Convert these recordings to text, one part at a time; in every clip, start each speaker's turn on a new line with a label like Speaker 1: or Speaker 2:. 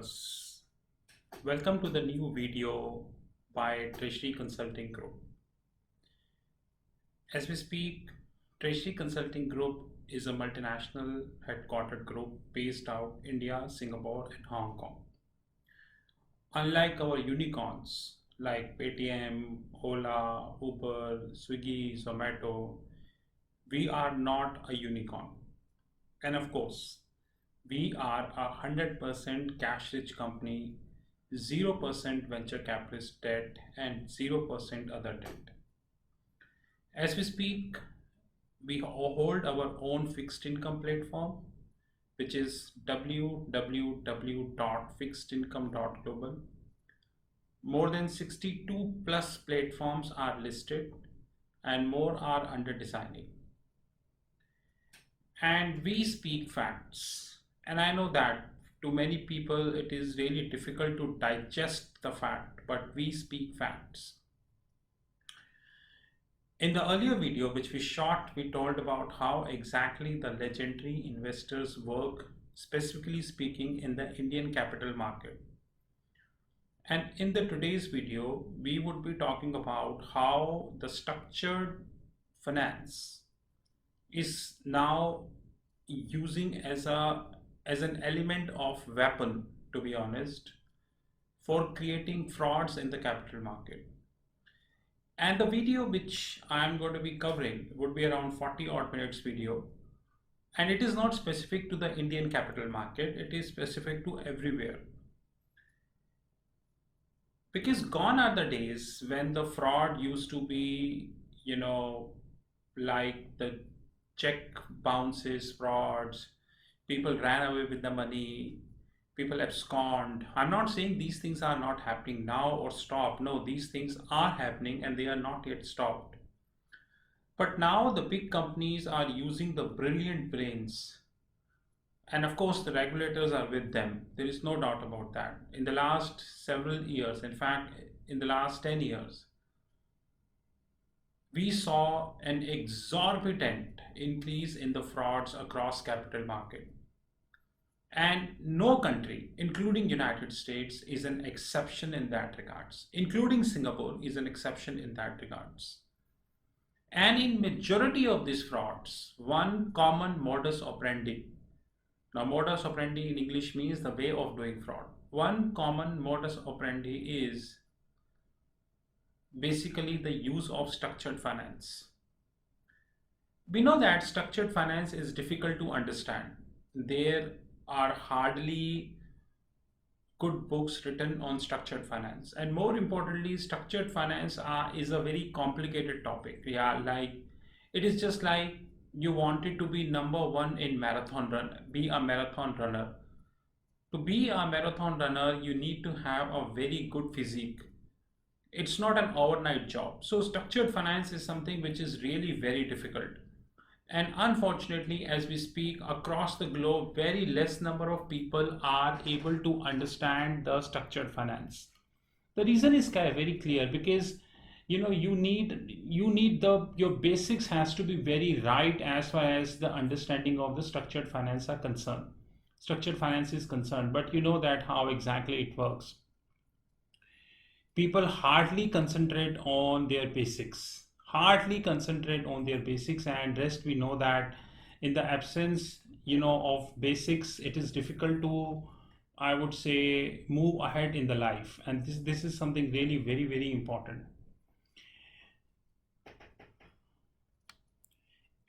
Speaker 1: viewers, welcome to the new video by Treasury Consulting Group. As we speak, Treasury Consulting Group is a multinational headquartered group based out India, Singapore and Hong Kong. Unlike our unicorns like Paytm, Ola, Uber, Swiggy, Zomato, we are not a unicorn. And of course, we are a 100% cash rich company, 0% venture capitalist debt, and 0% other debt. As we speak, we hold our own fixed income platform, which is www.fixedincome.global. More than 62 plus platforms are listed and more are under designing. And we speak facts. And I know that to many people it is really difficult to digest the fact, but we speak facts. In the earlier video which we shot, we told about how exactly the legendary investors work, specifically speaking in the Indian capital market. And in the today's video, we would be talking about how the structured finance is now using as an element of weapon, to be honest, for creating frauds in the capital market. And the video which I am going to be covering would be around 40 odd minutes video. And it is not specific to the Indian capital market, it is specific to everywhere. Because gone are the days when the fraud used to be, like the check bounces frauds, people ran away with the money, people abscond. I'm not saying these things are not happening now or stop. No, these things are happening and they are not yet stopped. But now the big companies are using the brilliant brains. And of course, the regulators are with them. There is no doubt about that. In the last several years, in fact, in the last 10 years, we saw an exorbitant increase in the frauds across capital market. And no country, including United States, is an exception in that regards. Including Singapore is an exception in that regards. And in majority of these frauds, one common modus operandi. Now, modus operandi in English means the way of doing fraud. One common modus operandi is basically the use of structured finance. We know that structured finance is difficult to understand. There are hardly good books written on structured finance, and more importantly, structured finance is a very complicated topic. Like it is just like you wanted to be number one in marathon run, be a marathon runner. To be a marathon runner, you need to have a very good physique. It's not an overnight job. So structured finance is something which is really very difficult. And unfortunately, as we speak across the globe, very less number of people are able to understand the structured finance. The reason is very clear, because your basics has to be very right as far as the understanding of the structured finance are concerned. Structured finance is concerned, but you know that how exactly it works. People hardly concentrate on their basics, and rest we know that in the absence of basics, it is difficult to, I would say, move ahead in the life. And this is something really very, very important.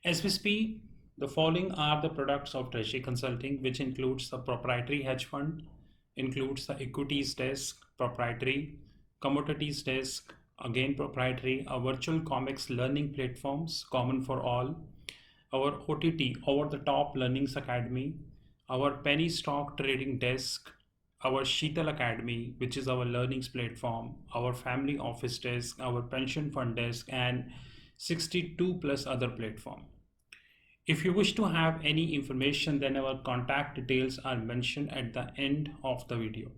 Speaker 1: As we speak, the following are the products of Treasury Consulting, which includes the proprietary hedge fund, includes the equities desk, proprietary, commodities desk, again proprietary, our virtual comics learning platforms, common for all, our OTT, over the top learnings academy, our penny stock trading desk, our Sheetal Academy, which is our learnings platform, our family office desk, our pension fund desk, and 62 plus other platform. If you wish to have any information, then our contact details are mentioned at the end of the video.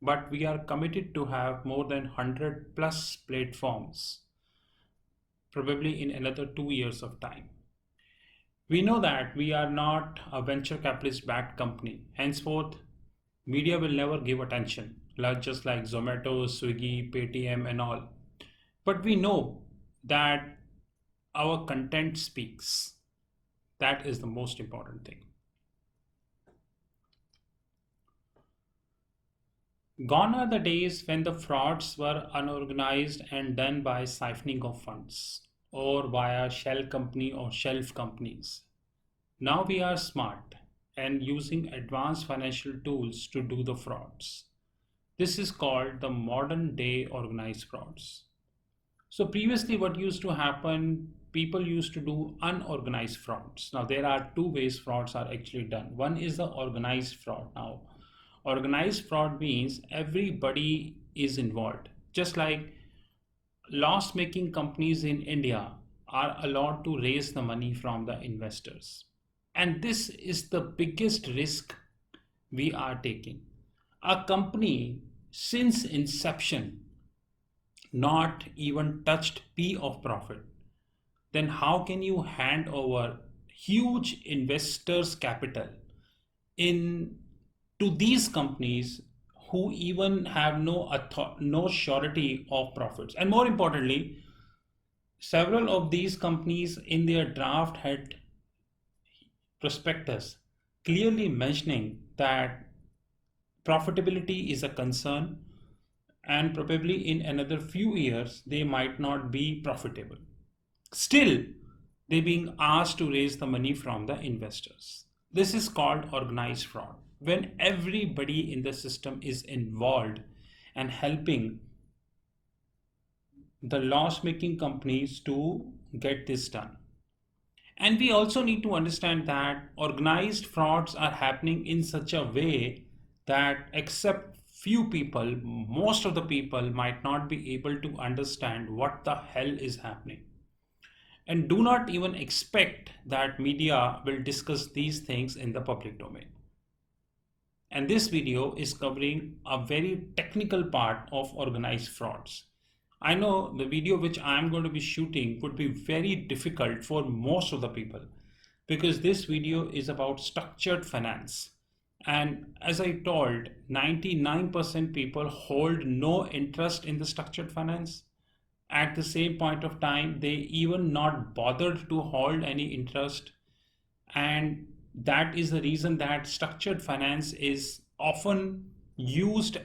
Speaker 1: But we are committed to have more than 100 plus platforms, probably in another 2 years of time. We know that we are not a venture capitalist backed company. Henceforth, Media will never give attention, like just like Zomato, Swiggy, Paytm, and all. But we know that our content speaks. That is the most important thing. Gone are the days when the frauds were unorganized and done by siphoning of funds or via shell company or shelf companies. Now we are smart and using advanced financial tools to do the frauds. This is called the modern day organized frauds. So previously what used to happen, people used to do unorganized frauds. Now there are two ways frauds are actually done. One is the organized fraud. Now organized fraud means everybody is involved. Just like loss making companies in India are allowed to raise the money from the investors. And this is the biggest risk we are taking. A company since inception not even touched P of profit, then how can you hand over huge investors' capital in to these companies who even have no surety of profits? And more importantly, several of these companies in their draft had prospectus clearly mentioning that profitability is a concern and probably in another few years they might not be profitable. Still, they're being asked to raise the money from the investors. This is called organized fraud. When everybody in the system is involved and helping the loss making companies to get this done. And we also need to understand that organized frauds are happening in such a way that except few people, most of the people might not be able to understand what the hell is happening. And do not even expect that media will discuss these things in the public domain. And this video is covering a very technical part of organized frauds. I know the video which I'm going to be shooting would be very difficult for most of the people because this video is about structured finance. And as I told, 99% people hold no interest in the structured finance. At the same point of time, they even not bothered to hold any interest. And that is the reason that structured finance is often used,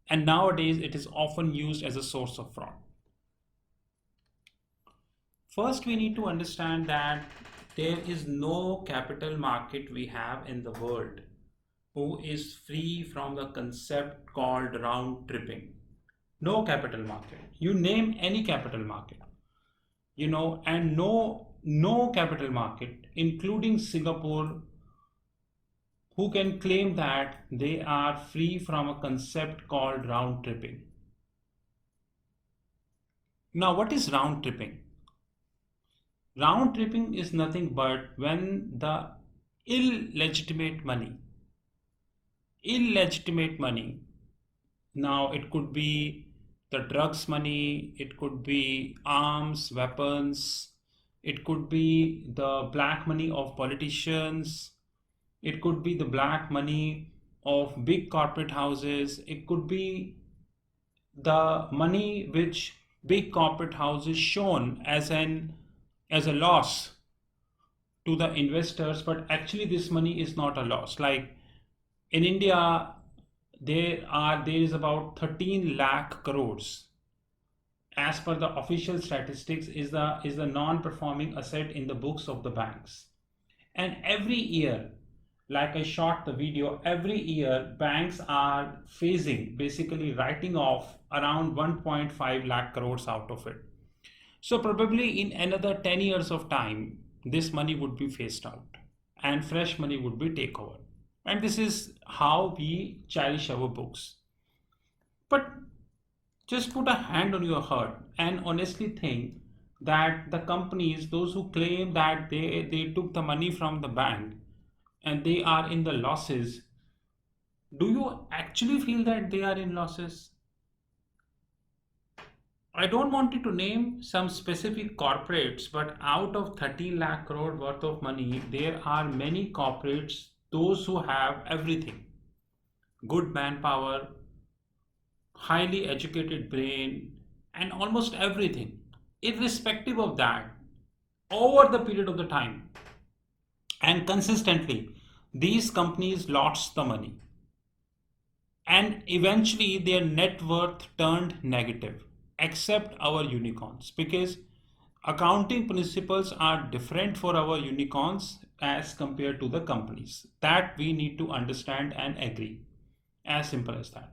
Speaker 1: and nowadays it is often used as a source of fraud. First, we need to understand that there is no capital market we have in the world who is free from the concept called round tripping. No capital market. You name any capital market, and no capital market, including Singapore, who can claim that they are free from a concept called round tripping. Now, what is round tripping? Round tripping is nothing but when the illegitimate money, now it could be the drugs money, it could be arms, weapons, it could be the black money of politicians, it could be the black money of big corporate houses, it could be the money which big corporate houses shown as a loss to the investors, but actually this money is not a loss. Like in India, there is about 13 lakh crores as per the official statistics is the non-performing asset in the books of the banks. And every year, like I shot the video, every year banks are phasing, basically writing off around 1.5 lakh crores out of it. So probably in another 10 years of time, this money would be phased out and fresh money would be taken over. And this is how we cherish our books. But just put a hand on your heart and honestly think that the companies, those who claim that they took the money from the bank and they are in the losses, do you actually feel that they are in losses? I don't want you to name some specific corporates, but out of 13 lakh crore worth of money, there are many corporates, those who have everything. good manpower, highly educated brain, and almost everything. Irrespective of that, over the period of the time and consistently, these companies lost the money and eventually their net worth turned negative, except our unicorns, because accounting principles are different for our unicorns as compared to the companies. That we need to understand and agree. As simple as that.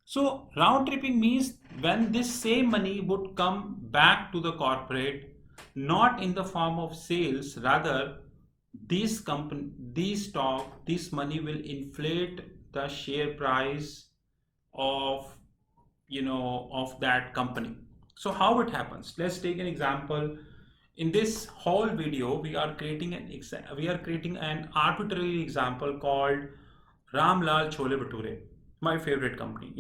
Speaker 1: So round tripping means when this same money would come back to the corporate, not in the form of sales, rather these stock, this money will inflate the share price of of that company. So how it happens? Let's take an example. In this whole video, we are creating an arbitrary example called Ramlal Chole Bhature, my favorite company.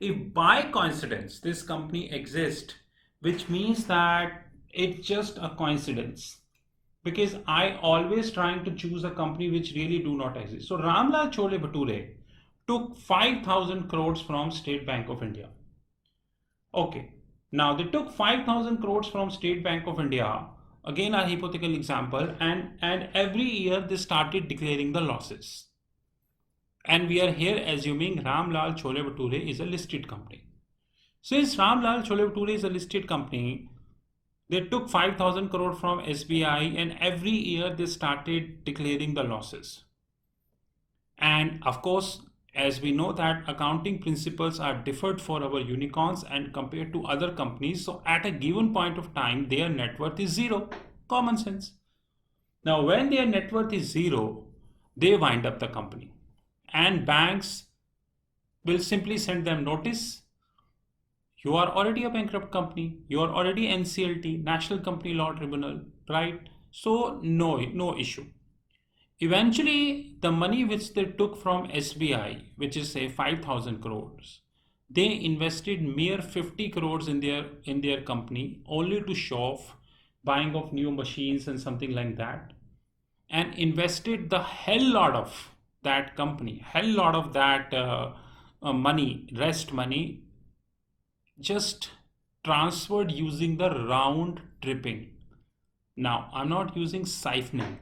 Speaker 1: If by coincidence this company exists, which means that it's just a coincidence, because I always trying to choose a company which really do not exist. So Ramlal Chole Bhature took 5,000 crores from State Bank of India. Okay, now they took 5,000 crores from State Bank of India, again a hypothetical example, and every year they started declaring the losses. And we are here assuming Ramlal Chole Bhature is a listed company. Since Ramlal Chole Bhature is a listed company, they took 5,000 crore from SBI and every year they started declaring the losses. And of course, as we know that accounting principles are differed for our unicorns and compared to other companies. So at a given point of time, their net worth is zero. Common sense. Now, when their net worth is zero, they wind up the company. And banks will simply send them notice. You are already a bankrupt company. You are already NCLT, National Company Law Tribunal, right? So no issue. Eventually, the money which they took from SBI, which is say 5,000 crores, they invested mere 50 crores in their company only to show off buying of new machines and something like that, and invested the hell lot of that company, hell lot of that money, rest money, just transferred using the round tripping. Now, I'm not using siphoning.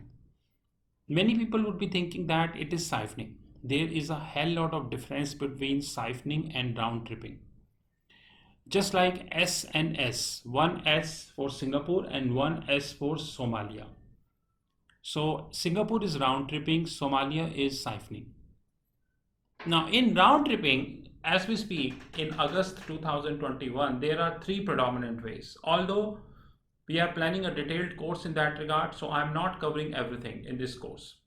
Speaker 1: Many people would be thinking that it is siphoning. There is a hell lot of difference between siphoning and round tripping. Just like S and S, one S for Singapore and one S for Somalia. So Singapore is round tripping, Somalia is siphoning. Now in round tripping, as we speak, in August 2021, there are three predominant ways. Although we are planning a detailed course in that regard, so I'm not covering everything in this course.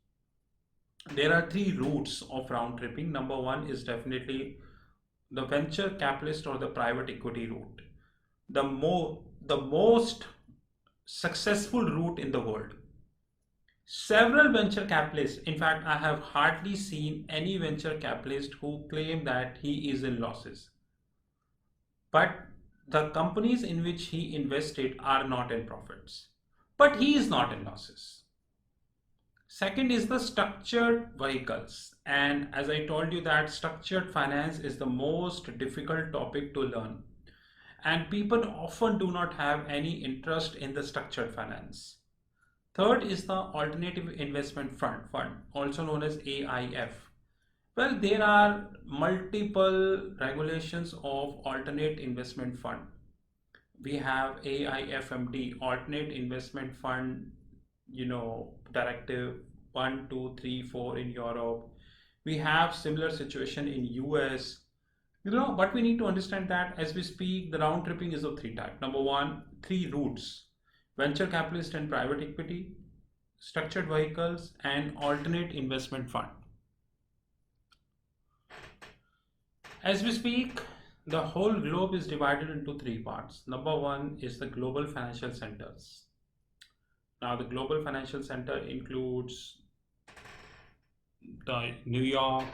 Speaker 1: There are three routes of round tripping. Number one is definitely the venture capitalist or the private equity route. The most successful route in the world. Several venture capitalists, in fact, I have hardly seen any venture capitalist who claim that he is in losses. But the companies in which he invested are not in profits. But he is not in losses. Second is the structured vehicles. And as I told you that structured finance is the most difficult topic to learn. And people often do not have any interest in the structured finance. Third is the Alternative Investment Fund, also known as AIF. Well, there are multiple regulations of alternate investment fund. We have AIFMD, Alternate Investment Fund, directive 1, 2, 3, 4 in Europe. We have similar situation in US. But we need to understand that as we speak, the round tripping is of three types. Number one, three routes: venture capitalist and private equity, structured vehicles, and alternate investment fund. As we speak, the whole globe is divided into three parts. Number one is the global financial centers. Now, the global financial center includes the New York,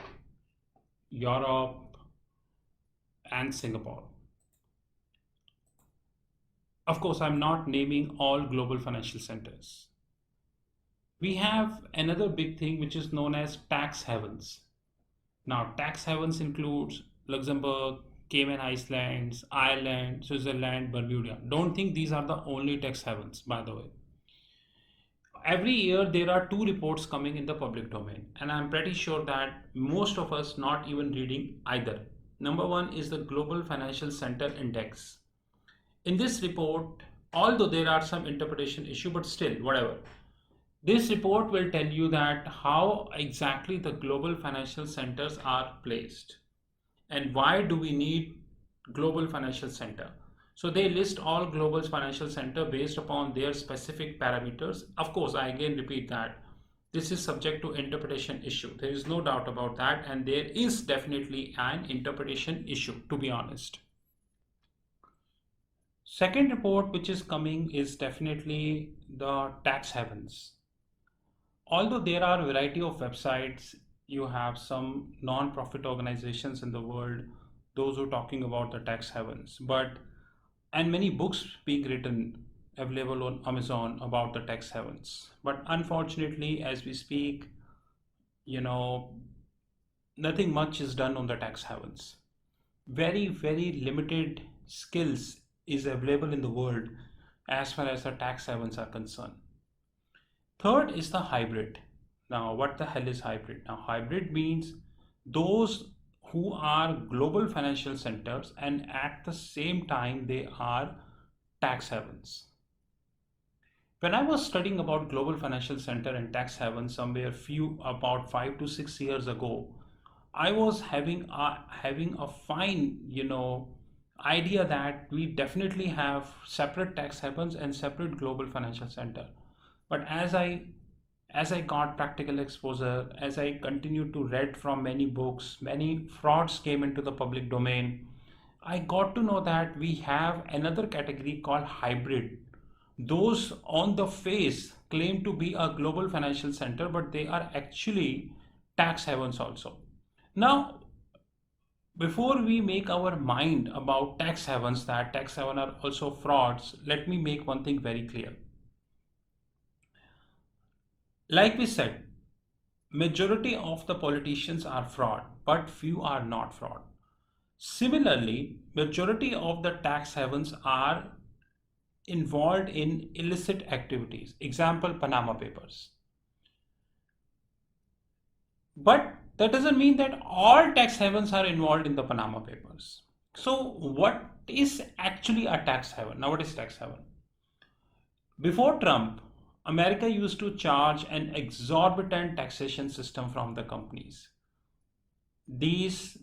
Speaker 1: Europe, and Singapore. Of course, I'm not naming all global financial centers. We have another big thing which is known as tax havens. Now, tax havens includes Luxembourg, Cayman Islands, Ireland, Switzerland, Bermuda. Don't think these are the only tax havens, by the way. Every year there are two reports coming in the public domain, and I'm pretty sure that most of us not even reading either. Number one is the Global Financial Center Index. In this report, although there are some interpretation issue, but still, whatever. This report will tell you that how exactly the global financial centers are placed and why do we need global financial center. So they list all global financial center based upon their specific parameters. Of course, I again repeat that this is subject to interpretation issue. There is no doubt about that, and there is definitely an interpretation issue, to be honest. Second report which is coming is definitely the tax havens. Although there are a variety of websites, you have some non-profit organizations in the world, those who are talking about the tax havens, but and many books being written available on Amazon about the tax havens. But unfortunately, as we speak, you know, nothing much is done on the tax havens. Very, very limited skills is available in the world as far as the tax havens are concerned. Third is the hybrid. Now, what the hell is hybrid? Now, hybrid means those who are global financial centers and at the same time they are tax havens. When I was studying about global financial center and tax havens somewhere few about 5 to 6 years ago, I was having a fine, idea that we definitely have separate tax havens and separate global financial center. But as I got practical exposure, as I continued to read from many books, many frauds came into the public domain. I got to know that we have another category called hybrid. Those on the face claim to be a global financial center, but they are actually tax havens also. Now, before we make our mind about tax havens, that tax havens are also frauds, let me make one thing very clear. Like we said, majority of the politicians are fraud, but few are not fraud. Similarly, majority of the tax havens are involved in illicit activities. Example, Panama Papers. But that doesn't mean that all tax havens are involved in the Panama Papers. So what is actually a tax haven? Now, what is tax haven? Before Trump, America used to charge an exorbitant taxation system from the companies. This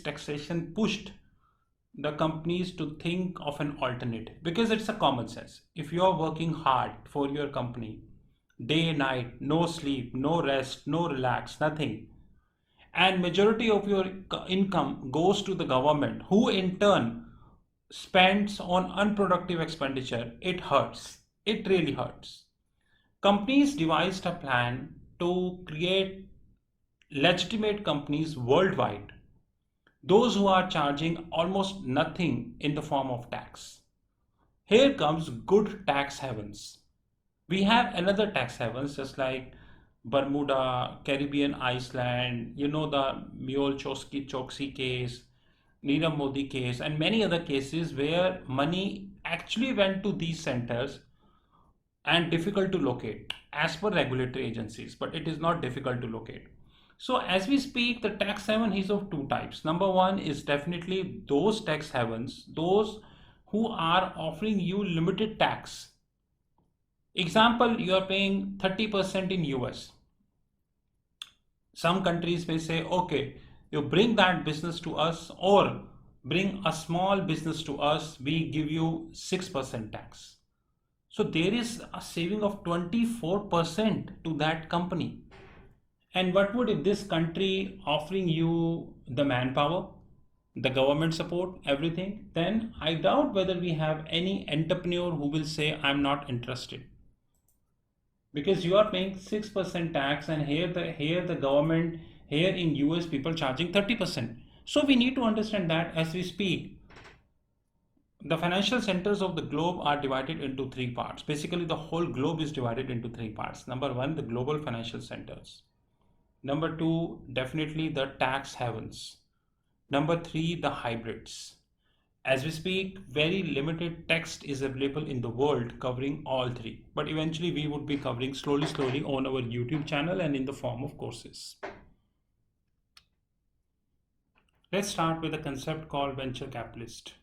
Speaker 1: taxation pushed the companies to think of an alternative because it's a common sense. If you are working hard for your company, day and night, no sleep, no rest, no relax, nothing, and majority of your income goes to the government, who in turn spends on unproductive expenditure, it hurts. It really hurts. Companies devised a plan to create legitimate companies worldwide, those who are charging almost nothing in the form of tax. Here comes good tax havens. We have another tax havens just like Bermuda, Caribbean Iceland, the Mule Choksi case, Nirav Modi case, and many other cases where money actually went to these centers and difficult to locate as per regulatory agencies, but it is not difficult to locate. So as we speak, the tax haven is of two types. Number one is definitely those tax havens, those who are offering you limited tax. Example, you are paying 30% in US. Some countries may say, okay, you bring that business to us or bring a small business to us, we give you 6% tax. So there is a saving of 24% to that company. And what would if this country offering you the manpower, the government support, everything, then I doubt whether we have any entrepreneur who will say, I'm not interested. Because you are paying 6% tax and here the government, here in US people charging 30%. So we need to understand that as we speak, The financial centers of the globe are divided into three parts. Basically, the whole globe is divided into three parts. Number one, the global financial centers. Number two, definitely the tax havens. Number three, the hybrids. As we speak, very limited text is available in the world covering all three. But eventually, we would be covering slowly on our YouTube channel and in the form of courses. Let's start with a concept called venture capitalist.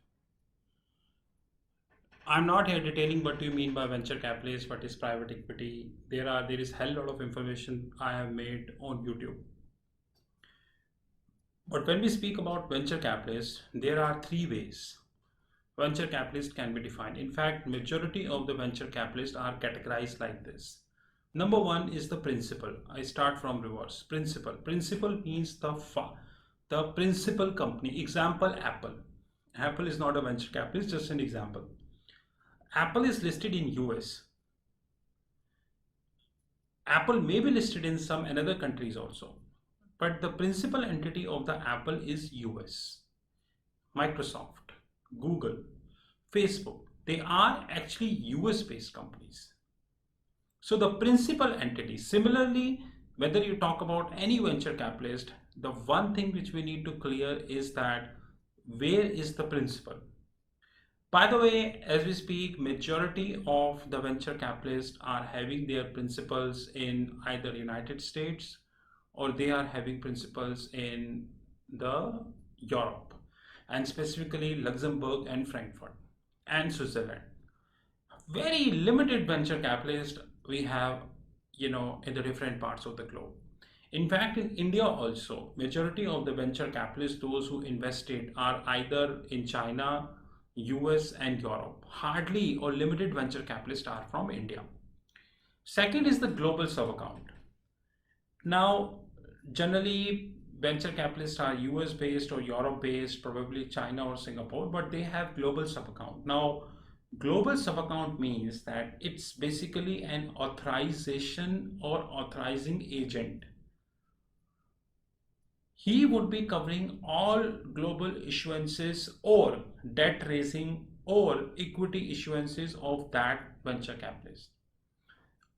Speaker 1: I'm not here detailing what do you mean by venture capitalist, what is private equity. There is hell lot of information I have made on YouTube. But when we speak about venture capitalists, there are three ways venture capitalist can be defined. In fact, majority of the venture capitalists are categorized like this. Number one is the principal. I start from reverse. Principal. Principal means the principal company. Example, Apple. Apple is not a venture capitalist, just an example. Apple is listed in US. Apple may be listed in some another countries also, but the principal entity of the Apple is US. Microsoft, Google, Facebook, they are actually US based companies. So the principal entity, similarly, whether you talk about any venture capitalist, the one thing which we need to clear is that where is the principal? By the way, as we speak, majority of the venture capitalists are having their principals in either United States or they are having principals in the Europe and specifically Luxembourg and Frankfurt and Switzerland. Very limited venture capitalists we have, in the different parts of the globe. In fact, in India also, majority of the venture capitalists, those who invested, are either in China, US and Europe. Hardly or limited venture capitalists are from India. Second is the global sub-account. Now, generally, venture capitalists are US based or Europe based, probably China or Singapore, but they have global sub-account. Now, global sub-account means that it's basically an authorization or authorizing agent. He would be covering all global issuances or debt raising or equity issuances of that venture capitalist.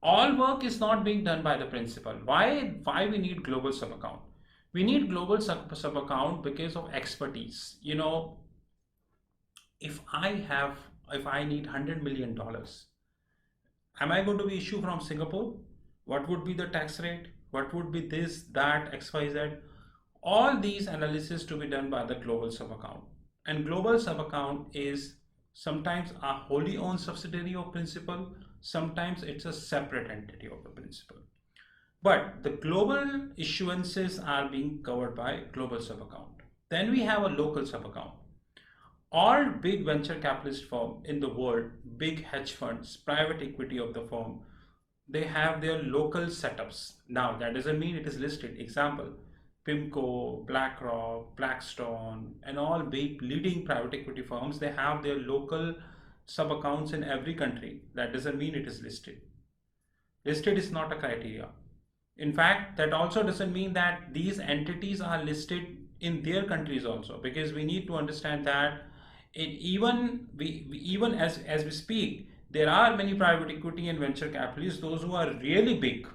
Speaker 1: All work is not being done by the principal. Why we need global sub account? We need global sub account because of expertise. If I need $100 million, am I going to be issued from Singapore? What would be the tax rate? What would be this, that, XYZ? All these analysis to be done by the global sub account. And global sub account is sometimes a wholly owned subsidiary of principal, sometimes it's a separate entity of the principal. But the global issuances are being covered by global sub account. Then we have a local sub account. All big venture capitalist firm in the world, big hedge funds, private equity of the firm, they have their local setups. Now that doesn't mean it is listed. Example, PIMCO, BlackRock, Blackstone, and all big leading private equity firms, they have their local sub accounts in every country. That doesn't mean it is listed. Listed is not a criteria. In fact, that also doesn't mean that these entities are listed in their countries also, because we need to understand that even as we speak, there are many private equity and venture capitalists, those who are really big,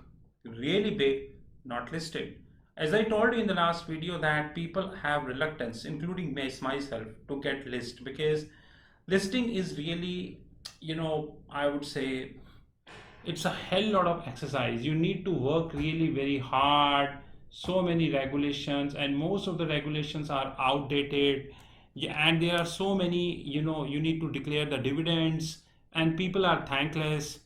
Speaker 1: not listed. As I told you in the last video that people have reluctance, including myself, to get list because listing is really, I would say it's a hell lot of exercise. You need to work really very hard, so many regulations, and most of the regulations are outdated. Yeah, and there are so many, you need to declare the dividends, and people are thankless.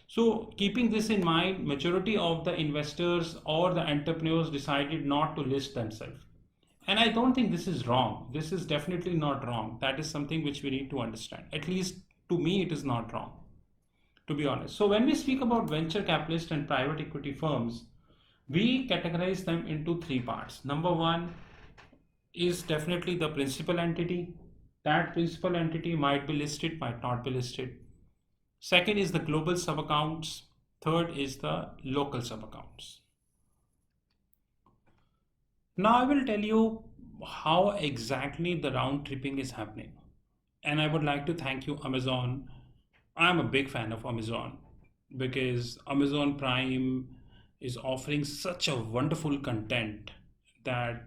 Speaker 1: So keeping this in mind, majority of the investors or the entrepreneurs decided not to list themselves. And I don't think this is wrong. This is definitely not wrong. That is something which we need to understand. At least to me, it is not wrong, to be honest. So when we speak about venture capitalists and private equity firms, we categorize them into three parts. Number one is definitely the principal entity. That principal entity might be listed, might not be listed. Second is the global sub accounts. Third is the local sub accounts. Now I will tell you how exactly the round tripping is happening. And I would like to thank you, Amazon. I'm a big fan of Amazon because Amazon Prime is offering such a wonderful content that,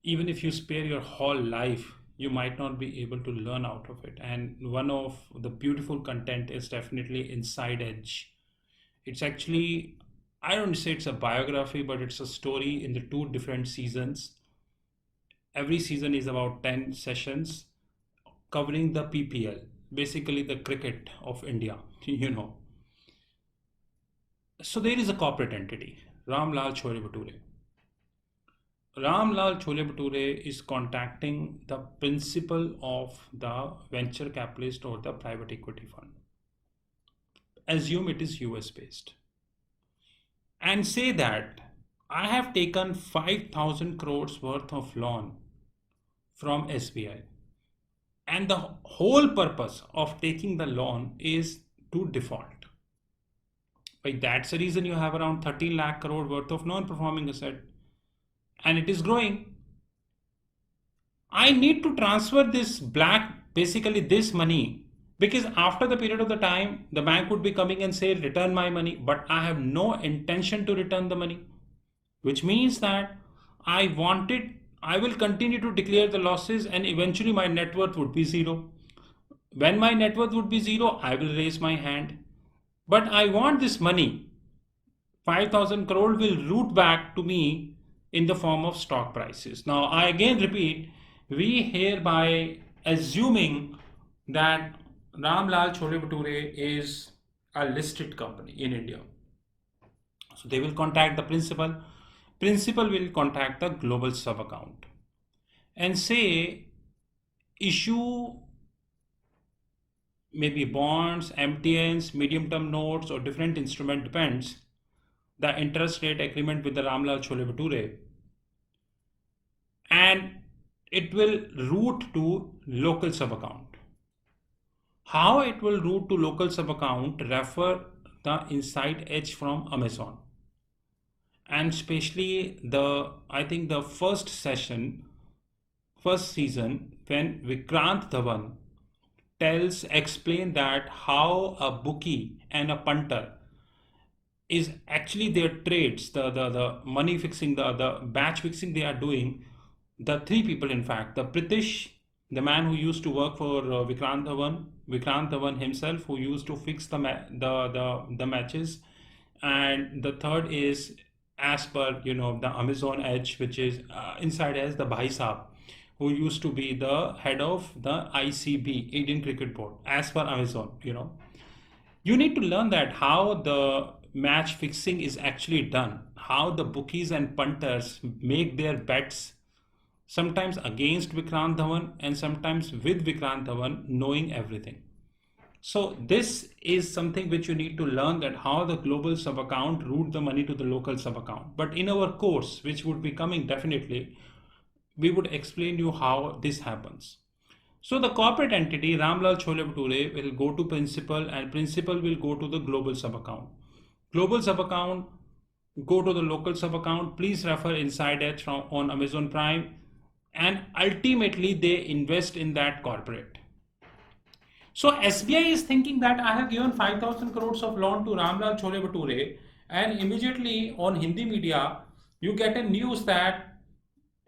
Speaker 1: even if you spare your whole life, you might not be able to learn out of it. And one of the beautiful content is definitely Inside Edge. It's actually, I don't say it's a biography, but it's a story in the two different seasons. Every season is about 10 sessions covering the PPL, basically the cricket of India, you know. So there is a corporate entity, Ramlal Chole Bhature. Ramlal Chole Bhature is contacting the principal of the venture capitalist or the private equity fund. Assume it is US based. And say that I have taken 5,000 crores worth of loan from SBI. And the whole purpose of taking the loan is to default. Like that's the reason you have around 13 lakh crore worth of non-performing asset and it is growing. I need to transfer basically this money, because after the period of the time, the bank would be coming and say, return my money, but I have no intention to return the money, which means that I will continue to declare the losses and eventually my net worth would be zero. When my net worth would be zero, I will raise my hand. But I want this money. 5,000 crore will root back to me in the form of stock prices. Now, I again repeat, we hereby assuming that Ramlal Chole Bhature is a listed company in India. So they will contact the principal. Principal will contact the global sub account and say, issue maybe bonds, MTNs, medium term notes, or different instrument, depends, the interest rate agreement with the Ramlal Chole Bhature, and it will route to local sub account. How it will route to local sub account, refer the Inside Edge from Amazon. And especially I think the first season, when Vikrant Dhawan explain that how a bookie and a punter is actually their trades, the money fixing, the batch fixing they are doing. The three people, in fact, the Pritish, the man who used to work for Vikrant Dhawan himself, who used to fix the matches, and the third is, as per the Amazon Edge, which is Inside Edge, the Bhai Saab, who used to be the head of the ICB, Indian Cricket Board, as per Amazon. You need to learn that how the match fixing is actually done, how the bookies and punters make their bets, sometimes against Vikrant Dhawan and sometimes with Vikrant Dhawan, knowing everything. So this is something which you need to learn, that how the global sub account route the money to the local sub account. But in our course, which would be coming definitely, we would explain you how this happens. So the corporate entity, Ramlal Chole Bhature, will go to principal and principal will go to the global sub account. Global sub account, go to the local sub account. Please refer Inside Edge on Amazon Prime, and ultimately they invest in that corporate. So SBI is thinking that I have given 5,000 crores of loan to Ramlal Chole Bhature, and immediately on Hindi media you get a news that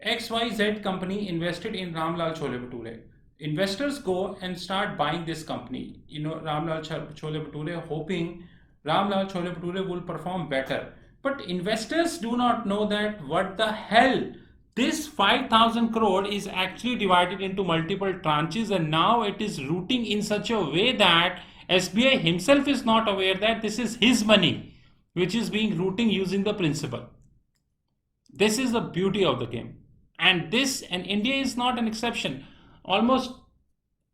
Speaker 1: XYZ company invested in Ramlal Chole Bhature. Investors go and start buying this company, Ramlal Chole Bhature, hoping Ramlal Chole Bhature will perform better. But investors do not know that what the hell, this 5,000 crore is actually divided into multiple tranches, and now it is routing in such a way that SBI himself is not aware that this is his money, which is being routing using the principal. This is the beauty of the game. And India is not an exception. Almost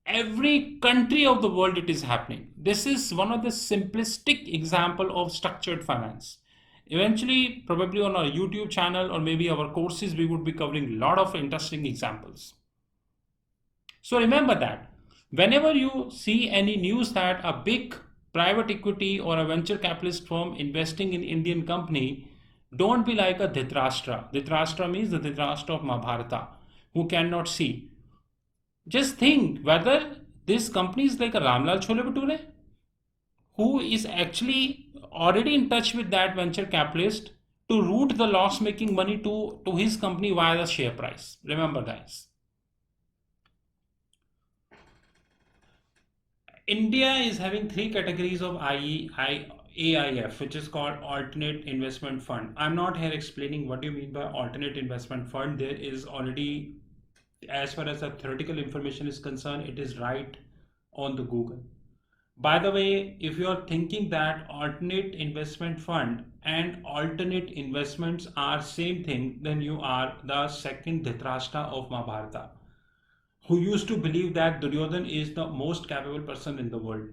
Speaker 1: every country of the world it is happening. This is one of the simplistic example of structured finance. Eventually, probably on our YouTube channel or maybe our courses, we would be covering a lot of interesting examples. So remember that whenever you see any news that a big private equity or a venture capitalist firm investing in Indian company, don't be like a Dhritarashtra. Dhritarashtra means the Dhritarashtra of Mahabharata, who cannot see. Just think whether this company is like a Ramlal Chole Bhature, who is actually already in touch with that venture capitalist to route the loss making money to his company via the share price. Remember, guys, India is having three categories of AIF, which is called alternate investment fund. I'm not here explaining what you mean by alternate investment fund. There is already, as far as the theoretical information is concerned, it is right on the Google. By the way, if you are thinking that alternate investment fund and alternate investments are same thing, then you are the second Dhritarashtra of Mahabharata, who used to believe that Duryodhan is the most capable person in the world.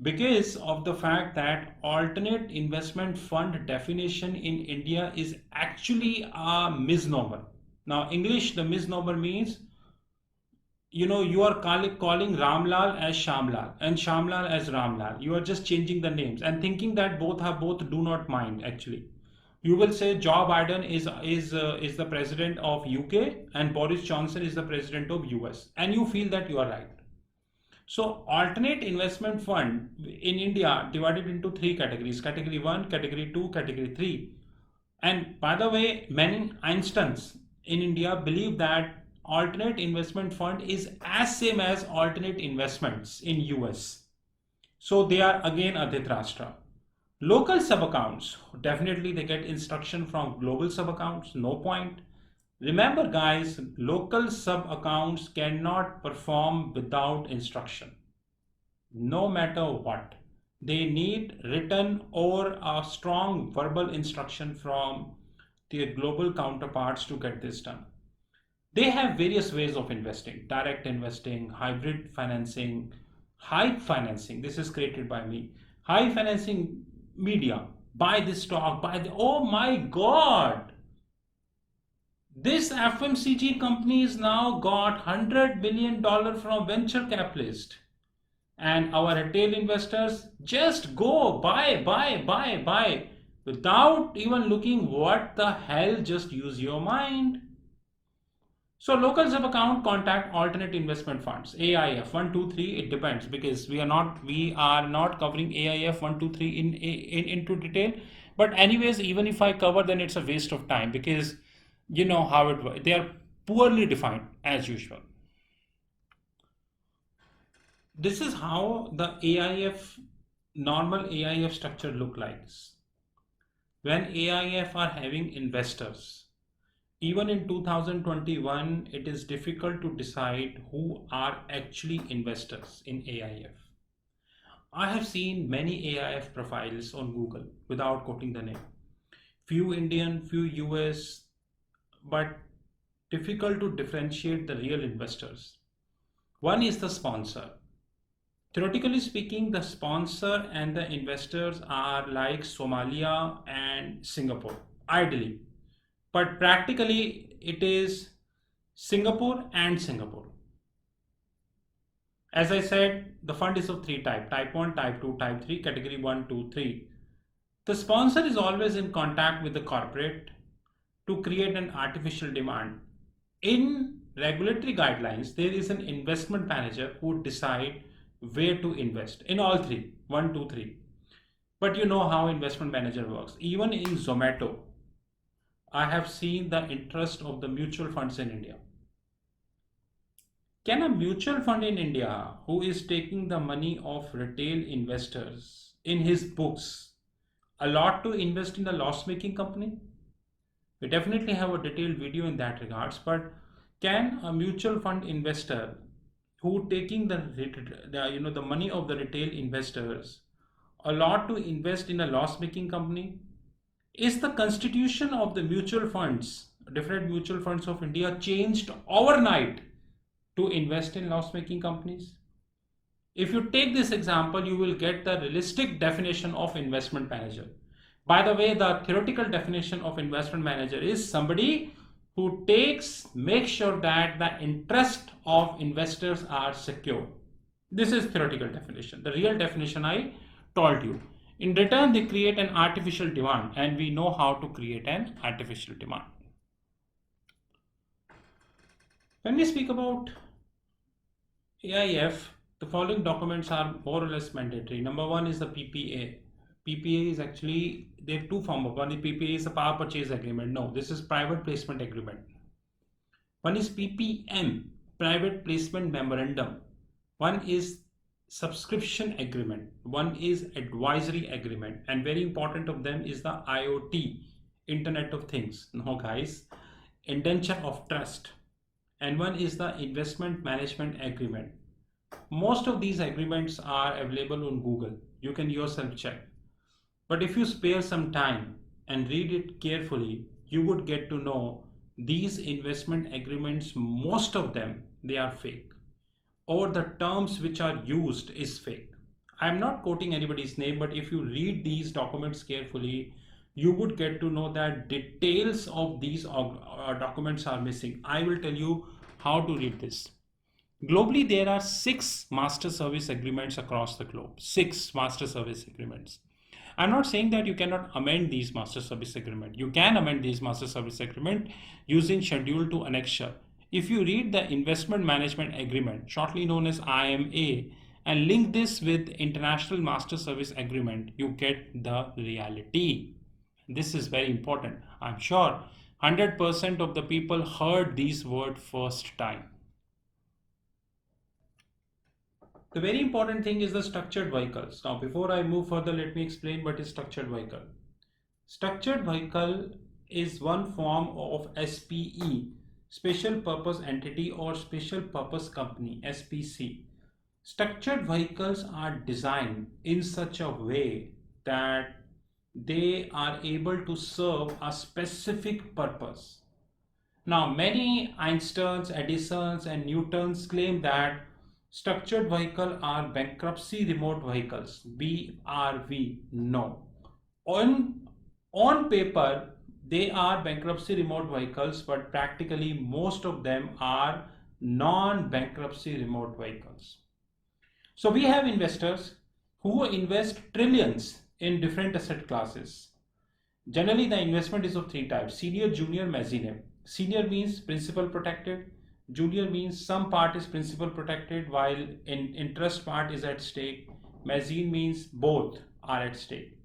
Speaker 1: Because of the fact that alternate investment fund definition in India is actually a misnomer. Now, English, the misnomer means, you are calling Ramlal as Shamlal and Shamlal as Ramlal. You are just changing the names and thinking that both do not mind. Actually, you will say Joe Biden is the president of UK and Boris Johnson is the president of US, and you feel that you are right. So alternate investment fund in India divided into three categories: category 1, category 2, category 3. And by the way, many Einsteins in India believe that alternate investment fund is as same as alternate investments in US. So they are again a Dhritarashtra. Local sub accounts, definitely they get instruction from global sub accounts, no point. Remember guys, local sub accounts cannot perform without instruction, no matter what. They need written or a strong verbal instruction from their global counterparts to get this done. They have various ways of investing: direct investing, hybrid financing, high financing. This is created by me. High financing media. Buy this stock, buy the. Oh my God! This FMCG company is now got $100 million from venture capitalist. And our retail investors just go buy without even looking what the hell, just use your mind. So local sub account, contact alternate investment funds, AIF 1, 2, 3. It depends, because we are not covering AIF 1, 2, 3 into detail. But anyways, even if I cover, then it's a waste of time, because you know how it works. They are poorly defined as usual. This is how the AIF, normal AIF structure look like. When AIF are having investors, even in 2021, it is difficult to decide who are actually investors in AIF. I have seen many AIF profiles on Google without quoting the name. Few Indian, few US, but difficult to differentiate the real investors. One is the sponsor. Theoretically speaking, the sponsor and the investors are like Somalia and Singapore, ideally. But practically, it is Singapore and Singapore. As I said, the fund is of three types: type 1, type 2, type 3, category 1, 2, 3. The sponsor is always in contact with the corporate to create an artificial demand. In regulatory guidelines, there is an investment manager who decide where to invest in all three: 1, 2, 3. But you know how investment manager works. Even in Zomato, I have seen the interest of the mutual funds in India. Can a mutual fund in India, who is taking the money of retail investors in his books, allowed to invest in a loss-making company? We definitely have a detailed video in that regards, but can a mutual fund investor who taking the money of the retail investors allowed to invest in a loss-making company? Is the constitution of the mutual funds, different mutual funds of India, changed overnight to invest in loss-making companies? If you take this example, you will get the realistic definition of investment manager. By the way, the theoretical definition of investment manager is somebody who makes sure that the interest of investors are secure. This is theoretical definition. The real definition I told you. In return, they create an artificial demand, and we know how to create an artificial demand. When we speak about AIF, the following documents are more or less mandatory. Number one is the PPA. PPA is actually, there are two forms of one. The PPA is a power purchase agreement. No, this is private placement agreement. One is PPM, private placement memorandum. One is subscription agreement. One is advisory agreement. And very important of them is the IoT, Internet of Things. No, guys, indenture of trust. And one is the investment management agreement. Most of these agreements are available on Google. You can yourself check. But if you spare some time and read it carefully, you would get to know these investment agreements, most of them, they are fake, or the terms which are used is fake. I'm not quoting anybody's name, but if you read these documents carefully, you would get to know that details of these documents are missing. I will tell you how to read this. Globally, there are 6 master service agreements across the globe. 6 master service agreements. I'm not saying that you cannot amend these master service agreement. You can amend these master service agreement using schedule to annexure. If you read the investment management agreement, shortly known as IMA, and link this with international master service agreement, you get the reality. This is very important. I'm sure 100% of the people heard these words first time. The very important thing is the structured vehicles. Now, before I move further, let me explain what is structured vehicle. Structured vehicle is one form of SPE, special purpose entity or special purpose company, SPC. Structured vehicles are designed in such a way that they are able to serve a specific purpose. Now, many Einsteins, Edisons, and Newtons claim that structured vehicles are bankruptcy remote vehicles, BRV. No. On paper, they are bankruptcy remote vehicles, but practically most of them are non-bankruptcy remote vehicles. So we have investors who invest trillions in different asset classes. Generally, the investment is of 3 types: senior, junior, mezzanine. Senior means principal protected. Junior means some part is principal protected while interest part is at stake. Mezzanine means both are at stake.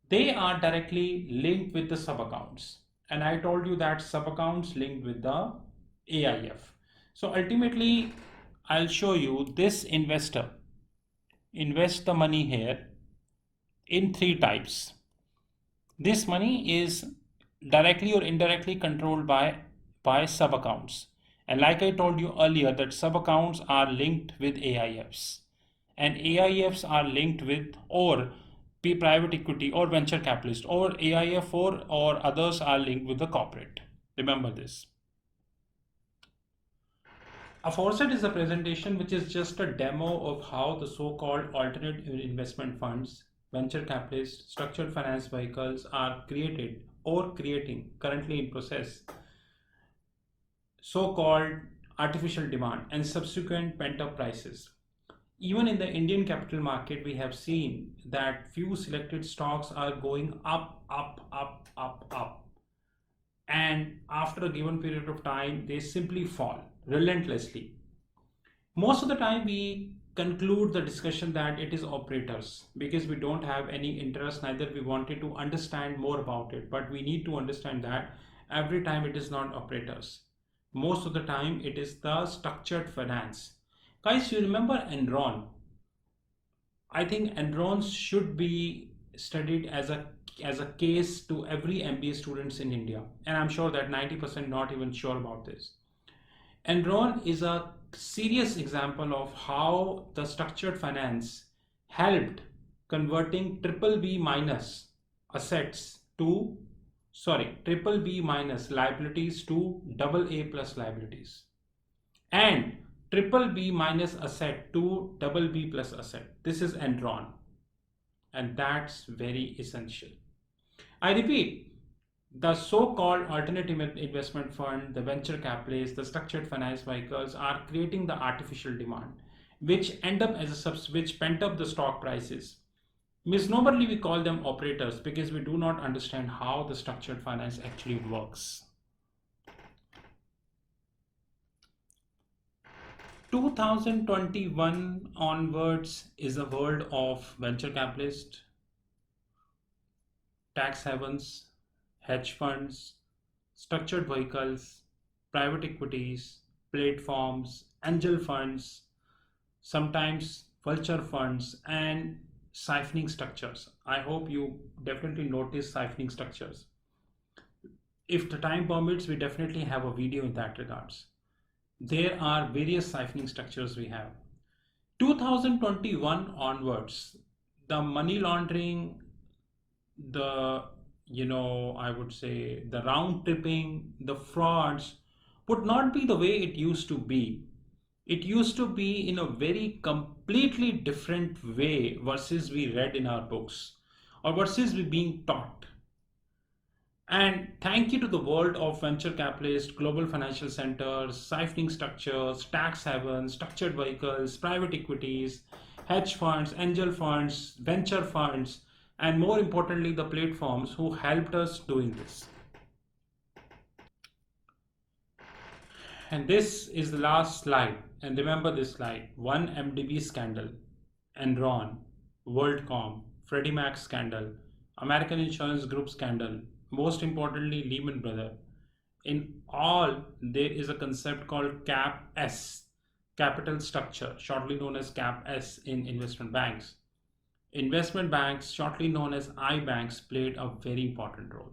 Speaker 1: They are directly linked with the sub accounts. And I told you that sub accounts linked with the AIF. So ultimately, I'll show you this investor invest the money here in 3 types. This money is directly or indirectly controlled by sub accounts. And like I told you earlier, that sub accounts are linked with AIFs, and AIFs are linked with or private equity or venture capitalist, or AIF or others are linked with the corporate. Remember this. Aforesaid is a presentation which is just a demo of how the so-called alternate investment funds, venture capitalists, structured finance vehicles are created or creating, currently in process, so-called artificial demand and subsequent pent-up prices. Even in the Indian capital market, we have seen that few selected stocks are going up, up, up, up, up. And after a given period of time, they simply fall relentlessly. Most of the time, we conclude the discussion that it is operators because we don't have any interest, neither we wanted to understand more about it. But we need to understand that every time it is not operators. Most of the time, it is the structured finance. Guys, you remember Enron? I think Enron should be studied as a case to every MBA students in India, and I'm sure that 90% not even sure about this. Enron is a serious example of how the structured finance helped converting triple B minus assets to triple B minus liabilities to double A plus liabilities, and triple B minus asset to double B plus asset. This is Enron, and that's very essential. I repeat, the so-called alternative investment fund, the venture capitalists, the structured finance vehicles are creating the artificial demand, which end up as which pent up the stock prices. Misnomerly, we call them operators because we do not understand how the structured finance actually works. 2021 onwards is a world of venture capitalists, tax havens, hedge funds, structured vehicles, private equities, platforms, angel funds, sometimes vulture funds, and siphoning structures. I hope you definitely notice siphoning structures. If the time permits, we definitely have a video in that regards. There are various siphoning structures we have. 2021 onwards, the money laundering, the I would say the round tripping, the frauds would not be the way it used to be. It used to be in a very completely different way versus we read in our books or versus we being taught. And thank you to the world of venture capitalists, global financial centers, siphoning structures, tax havens, structured vehicles, private equities, hedge funds, angel funds, venture funds, and more importantly, the platforms who helped us doing this. And this is the last slide. And remember this slide: one MDB scandal, Enron, WorldCom, Freddie Mac scandal, American Insurance Group scandal, most importantly, Lehman Brothers. In all, there is a concept called CAP S, capital structure, shortly known as CAP S in investment banks. Investment banks, shortly known as I banks, played a very important role.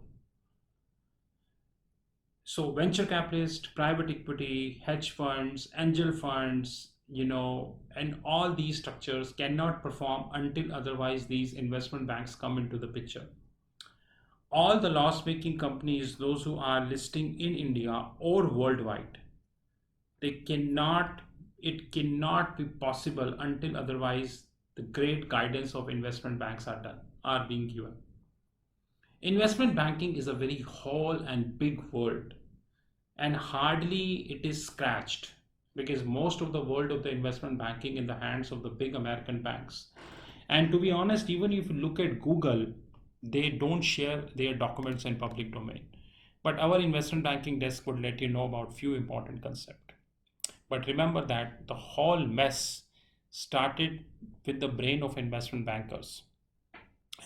Speaker 1: So venture capitalists, private equity, hedge funds, angel funds, and all these structures cannot perform until otherwise these investment banks come into the picture. All the loss-making companies, those who are listing in India or worldwide, they cannot, it cannot be possible until otherwise the great guidance of investment banks are being given. Investment banking is a very whole and big world, and hardly it is scratched because most of the world of the investment banking in the hands of the big American banks. And to be honest, even if you look at Google, they don't share their documents in public domain. But our investment banking desk would let you know about few important concepts. But remember that the whole mess started with the brain of investment bankers,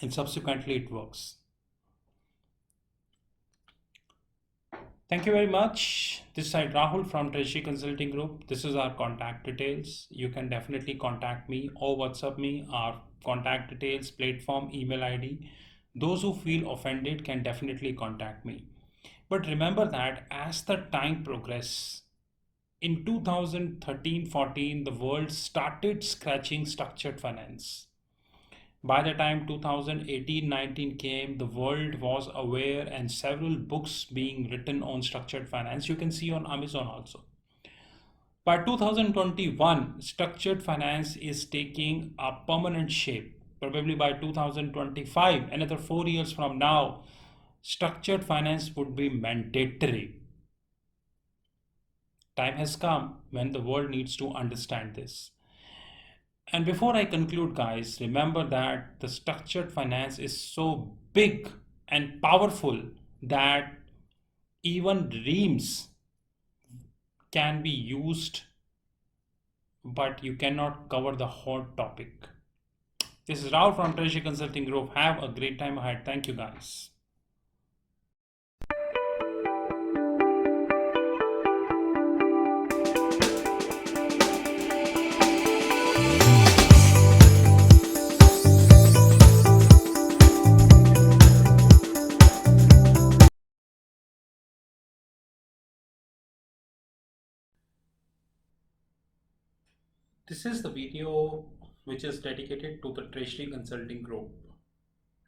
Speaker 1: and subsequently it works. Thank you very much. This side Rahul from Treasury Consulting Group. This is our contact details. You can definitely contact me or WhatsApp me. Our contact details, platform, email ID. Those who feel offended can definitely contact me. But remember that as the time progresses, in 2013-14, the world started scratching structured finance. By the time 2018-19 came, the world was aware and several books being written on structured finance. You can see on Amazon also. By 2021, structured finance is taking a permanent shape. Probably by 2025, another 4 years from now, structured finance would be mandatory. Time has come when the world needs to understand this. And before I conclude, guys, remember that the structured finance is so big and powerful that even dreams can be used, but you cannot cover the whole topic. This is Rahul from Treasury Consulting Group. Have a great time ahead. Thank you, guys. This is the video which is dedicated to the Treasury Consulting Group.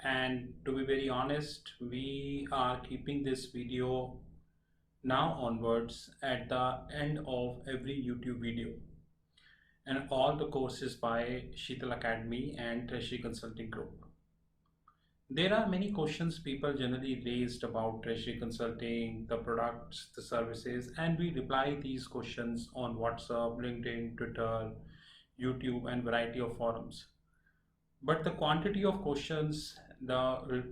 Speaker 1: And to be very honest, we are keeping this video now onwards at the end of every YouTube video. And all the courses by Sheetal Academy and Treasury Consulting Group. There are many questions people generally raised about Treasury Consulting, the products, the services, and we reply these questions on WhatsApp, LinkedIn, Twitter, YouTube, and variety of forums. But the quantity of questions, the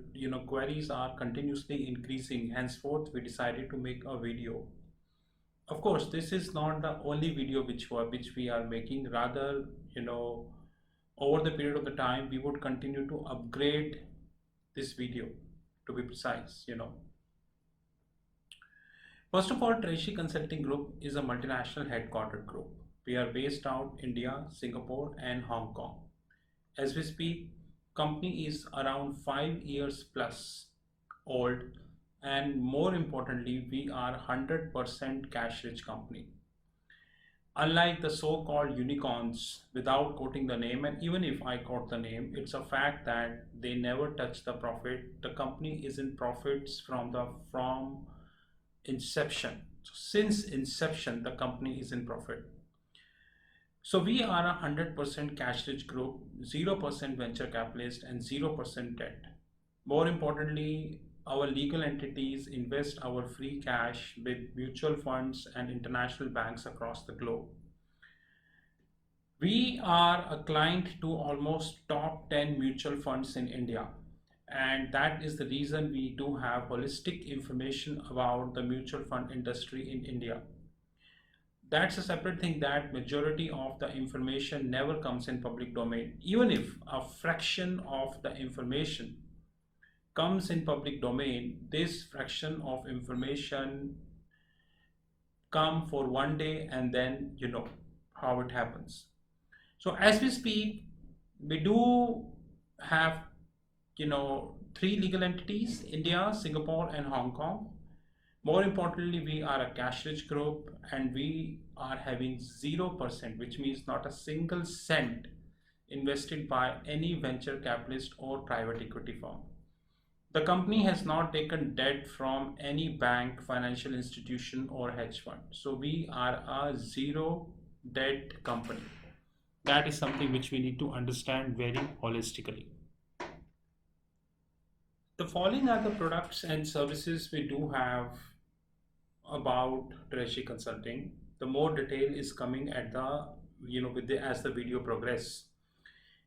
Speaker 1: queries are continuously increasing. Henceforth, we decided to make a video Of course, this is not the only video which we are making. Rather, over the period of the time, we would continue to upgrade this video, to be precise. First of all, Treasury Consulting Group is a multinational headquartered group. We are based out India, Singapore, and Hong Kong. As we speak, company is around 5 years plus old, and more importantly, we are 100% cash rich company. Unlike the so-called unicorns, without quoting the name, and even if I quote the name, it's a fact that they never touch the profit. The company is in profits from inception. So since inception, the company is in profit. So we are a 100% cash rich group, 0% venture capitalist, and 0% debt. More importantly, our legal entities invest our free cash with mutual funds and international banks across the globe. We are a client to almost top 10 mutual funds in India. And that is the reason we do have holistic information about the mutual fund industry in India. That's a separate thing, that majority of the information never comes in public domain. Even if a fraction of the information comes in public domain, this fraction of information come for one day, and then you know how it happens. So as we speak, we do have three legal entities: India, Singapore, and Hong Kong. More importantly, we are a cash rich group, and we are having 0%, which means not a single cent invested by any venture capitalist or private equity firm. The company has not taken debt from any bank, financial institution, or hedge fund. So we are a zero debt company. That is something which we need to understand very holistically. The following are the products and services we do have about Treasury Consulting. The more detail is coming at the as the video progress.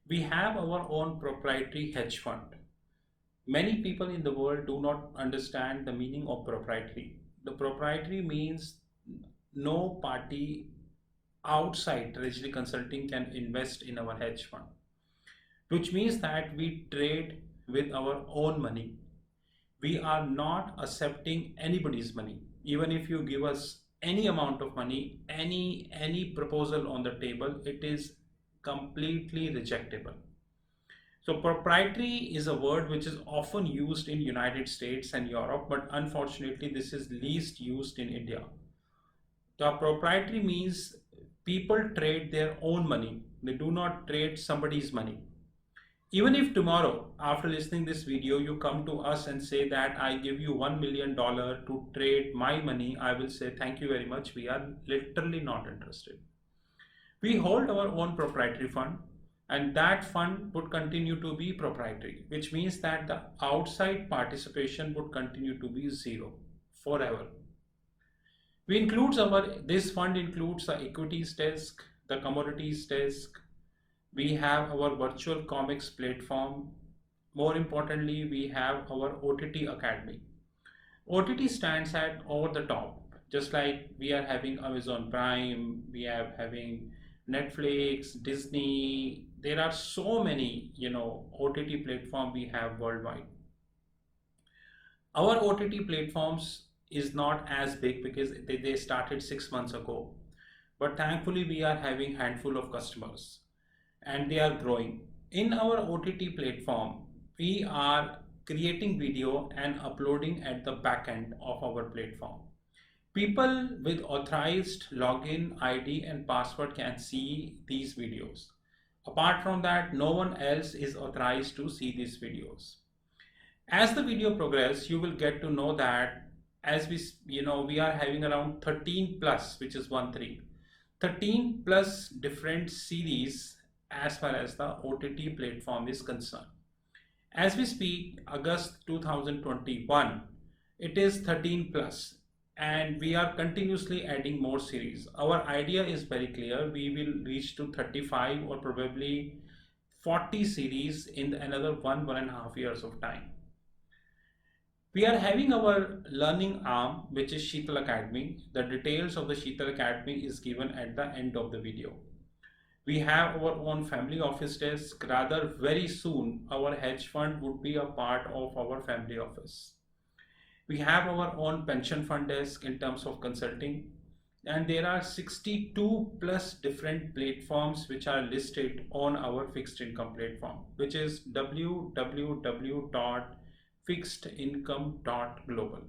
Speaker 1: We have our own proprietary hedge fund. Many people in the world do not understand the meaning of proprietary. The proprietary means no party outside Treasury Consulting can invest in our hedge fund, which means that we trade with our own money. We are not accepting anybody's money. Even if you give us any amount of money, any proposal on the table, it is completely rejectable. So proprietary is a word which is often used in United States and Europe, but unfortunately this is least used in India. The proprietary means people trade their own money. They do not trade somebody's money. Even if tomorrow, after listening this video, you come to us and say that I give you $1 million to trade my money, I will say thank you very much. We are literally not interested. We hold our own proprietary fund, and that fund would continue to be proprietary, which means that the outside participation would continue to be zero forever. This fund includes the equities desk, the commodities desk. We have our virtual comics platform. More importantly, we have our OTT Academy. OTT stands at over the top, just like we are having Amazon Prime, we are having Netflix, Disney. There are so many, OTT platform we have worldwide. Our OTT platforms is not as big because they started 6 months ago, but thankfully we are having handful of customers, and they are growing. In our OTT platform, we are creating video and uploading at the back end of our platform. People with authorized login ID and password can see these videos. Apart from that, no one else is authorized to see these videos. As the video progresses, you will get to know that as we are having around 13 plus, which is 13 plus different series as far as the OTT platform is concerned. As we speak, August 2021, it is 13 plus, and we are continuously adding more series. Our idea is very clear. We will reach to 35 or probably 40 series in another 1.5 years of time. We are having our learning arm, which is Sheetal Academy. The details of the Sheetal Academy is given at the end of the video. We have our own family office desk. Rather, very soon, our hedge fund would be a part of our family office. We have our own pension fund desk in terms of consulting. And there are 62 plus different platforms which are listed on our fixed income platform, which is www.fixedincome.global.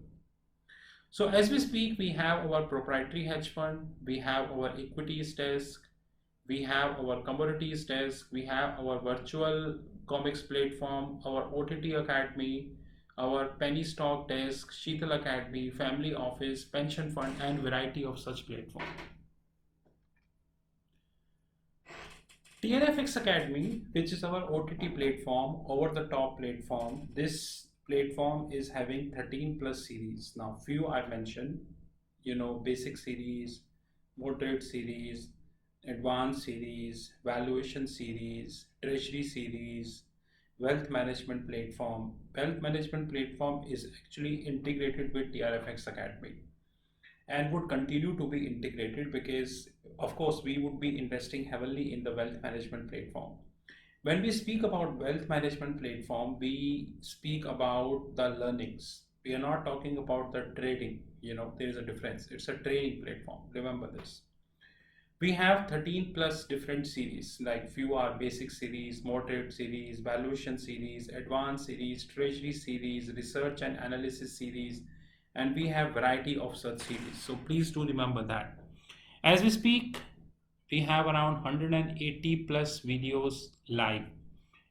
Speaker 1: So as we speak, we have our proprietary hedge fund, we have our equities desk, we have our commodities desk, we have our virtual comics platform, our OTT Academy, our penny stock desk, Sheetal Academy, family office, pension fund, and variety of such platforms. TRFX Academy, which is our OTT platform, over the top platform. This platform is having 13 plus series. Now, few I mentioned, basic series, moderate series, advanced series, valuation series, treasury series, wealth management platform. Wealth management platform is actually integrated with TRFX Academy and would continue to be integrated because, of course, we would be investing heavily in the wealth management platform. When we speak about wealth management platform, we speak about the learnings. We are not talking about the trading. There is a difference. It's a training platform. Remember this. We have 13 plus different series, like few are basic series, moderate series, valuation series, advanced series, treasury series, research and analysis series, and we have variety of such series. So please do remember that. As we speak, we have around 180 plus videos live.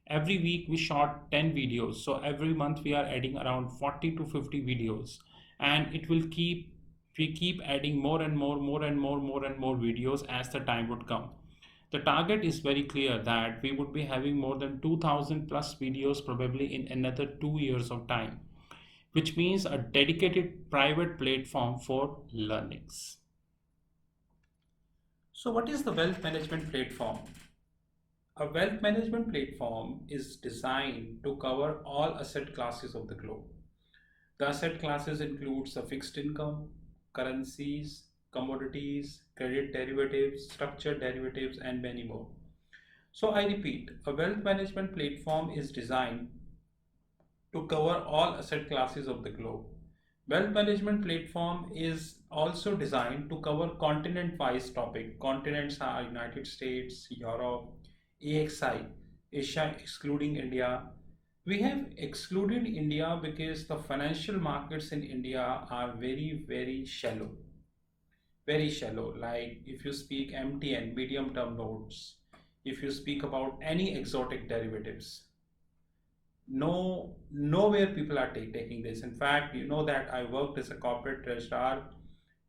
Speaker 1: Every week we shot 10 videos. So every month we are adding around 40 to 50 videos, and it will keep adding more and more videos as the time would come. The target is very clear that we would be having more than 2000 plus videos probably in another 2 years of time, which means a dedicated private platform for learnings. So what is the wealth management platform? A wealth management platform is designed to cover all asset classes of the globe. The asset classes includes the fixed income, currencies, commodities, credit derivatives, structured derivatives, and many more. So I repeat, a wealth management platform is designed to cover all asset classes of the globe. Wealth management platform is also designed to cover continent-wise topic. Continents are United States, Europe, AXI, Asia excluding India. We have excluded India because the financial markets in India are very, very shallow. Very shallow. Like if you speak MTN, medium term notes, if you speak about any exotic derivatives, nowhere people are taking this. In fact, you know that I worked as a corporate treasurer.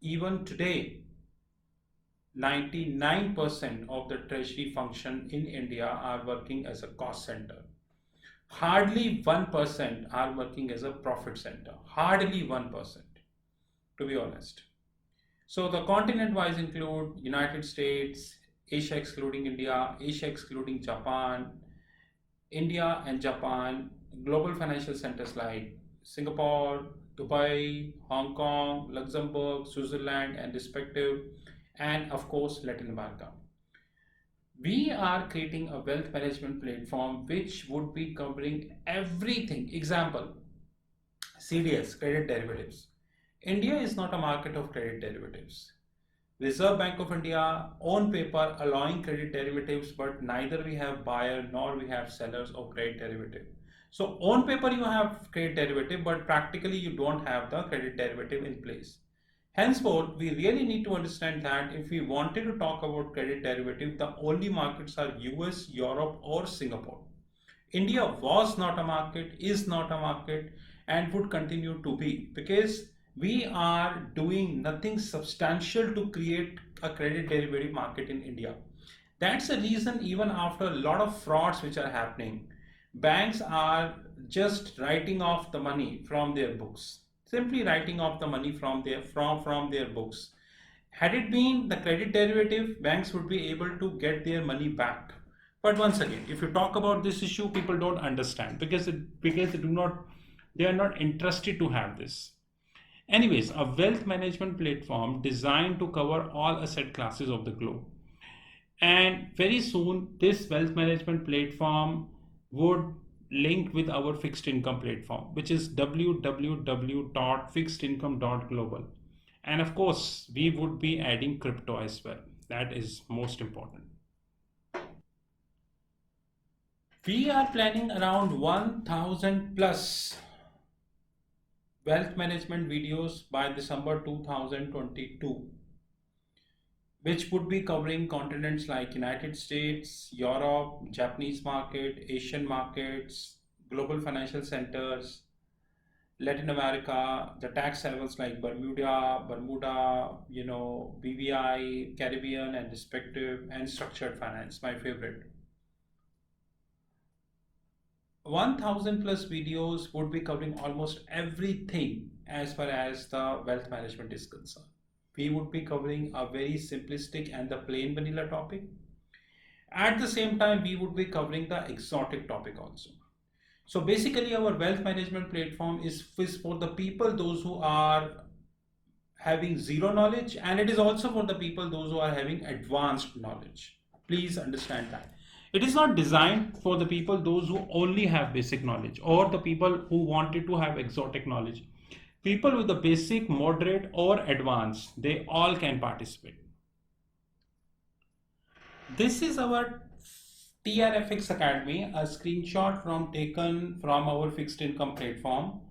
Speaker 1: Even today, 99% of the treasury function in India are working as a cost center. Hardly 1% are working as a profit center. Hardly 1%, to be honest. So the continent-wise include United States, Asia excluding India, Asia excluding Japan, India and Japan, global financial centers like Singapore, Dubai, Hong Kong, Luxembourg, Switzerland, and respective, and of course Latin America. We are creating a wealth management platform which would be covering everything. Example, CDS, credit derivatives. India is not a market of credit derivatives. Reserve Bank of India on paper allowing credit derivatives, but neither we have buyer nor we have sellers of credit derivative. So on paper you have credit derivative, but practically you don't have the credit derivative in place. Henceforth, we really need to understand that if we wanted to talk about credit derivative, the only markets are US, Europe, or Singapore. India was not a market, is not a market, and would continue to be, because we are doing nothing substantial to create a credit derivative market in India. That's the reason, even after a lot of frauds which are happening, banks are just writing off the money from their books. Simply writing off the money from their books. Had it been the credit derivative, banks would be able to get their money back. But once again, if you talk about this issue, people don't understand because they do not They are not interested to have this. Anyways, a wealth management platform designed to cover all asset classes of the globe. And very soon, this wealth management platform would link with our fixed income platform, which is www.fixedincome.global. And of course, we would be adding crypto as well. That is most important. We are planning around 1000 plus wealth management videos by December 2022, which would be covering continents like United States, Europe, Japanese market, Asian markets, global financial centers, Latin America, the tax havens like Bermuda, BVI, Caribbean and respective, and structured finance, my favorite. 1000 plus videos would be covering almost everything as far as the wealth management is concerned. We would be covering a very simplistic and the plain vanilla topic. At the same time, we would be covering the exotic topic also. So basically, our wealth management platform is for the people those who are having zero knowledge, and it is also for the people those who are having advanced knowledge. Please understand that. It is not designed for the people those who only have basic knowledge or the people who wanted to have exotic knowledge. People with the basic, moderate, or advanced, they all can participate. This is our TRFX Academy, a screenshot from taken from our fixed income platform.